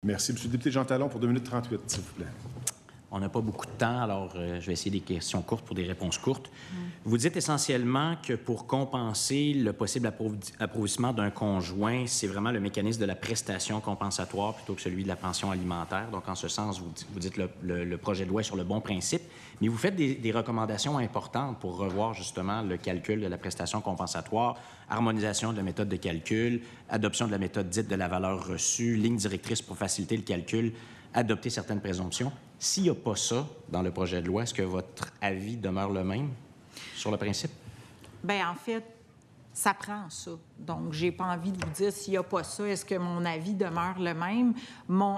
Merci. Monsieur le député Jean Talon pour 2 minutes 38, s'il vous plaît. On n'a pas beaucoup de temps, alors je vais essayer des questions courtes pour des réponses courtes. Vous dites essentiellement que pour compenser le possible appauvrissement d'un conjoint, c'est vraiment le mécanisme de la prestation compensatoire plutôt que celui de la pension alimentaire. Donc, en ce sens, vous dites que le projet de loi est sur le bon principe, mais vous faites des recommandations importantes pour revoir justement le calcul de la prestation compensatoire, harmonisation de la méthode de calcul, adoption de la méthode dite de la valeur reçue, ligne directrice pour faciliter le calcul, adopter certaines présomptions. S'il n'y a pas ça dans le projet de loi, est-ce que votre avis demeure le même sur le principe? Bien, en fait, ça prend ça. Donc, je n'ai pas envie de vous dire s'il n'y a pas ça, est-ce que mon avis demeure le même?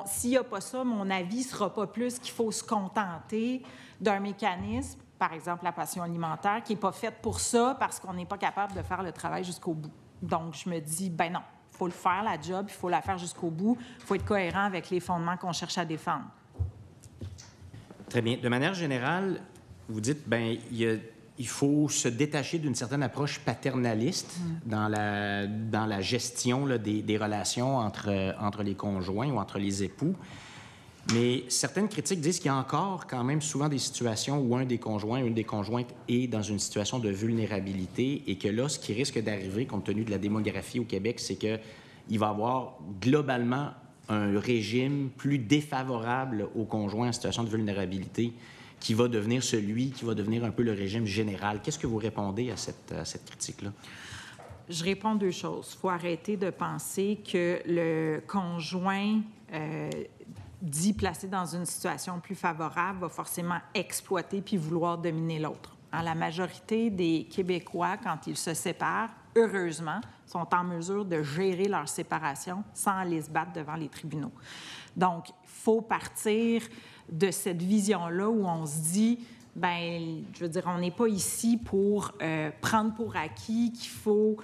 S'il n'y a pas ça, mon avis ne sera pas plus qu'il faut se contenter d'un mécanisme, par exemple la pension alimentaire, qui n'est pas faite pour ça parce qu'on n'est pas capable de faire le travail jusqu'au bout. Donc, je me dis, ben non, il faut le faire, la job, il faut la faire jusqu'au bout, il faut être cohérent avec les fondements qu'on cherche à défendre. Très bien. De manière générale, vous dites, bien, il faut se détacher d'une certaine approche paternaliste dans la gestion là, des relations entre les conjoints ou entre les époux. Mais certaines critiques disent qu'il y a encore quand même souvent des situations où un des conjoints ou une des conjointes est dans une situation de vulnérabilité et que là, ce qui risque d'arriver, compte tenu de la démographie au Québec, c'est qu'il va y avoir globalement un régime plus défavorable aux conjoints en situation de vulnérabilité qui va devenir celui qui va devenir un peu le régime général. Qu'est-ce que vous répondez à cette critique-là? Je réponds 2 choses. Il faut arrêter de penser que le conjoint dit placé dans une situation plus favorable va forcément exploiter puis vouloir dominer l'autre. La majorité des Québécois, quand ils se séparent, heureusement, sont en mesure de gérer leur séparation sans aller se battre devant les tribunaux. Donc, il faut partir de cette vision-là où on se dit, bien, je veux dire, on n'est pas ici pour prendre pour acquis qu'il faut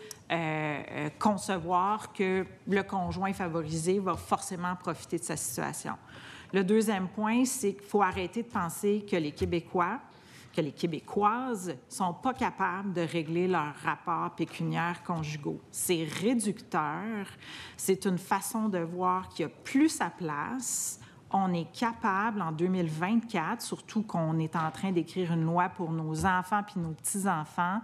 concevoir que le conjoint favorisé va forcément profiter de sa situation. Le deuxième point, c'est qu'il faut arrêter de penser que les Québécois, que les Québécoises ne sont pas capables de régler leurs rapports pécuniaires conjugaux. C'est réducteur, c'est une façon de voir qui a plus sa place. On est capable, en 2024, surtout qu'on est en train d'écrire une loi pour nos enfants puis nos petits-enfants,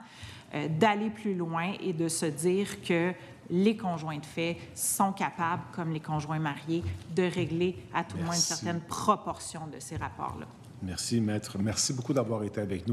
d'aller plus loin et de se dire que les conjoints de fait sont capables, comme les conjoints mariés, de régler à tout le moins une certaine proportion de ces rapports-là. Merci, Maître. Merci beaucoup d'avoir été avec nous.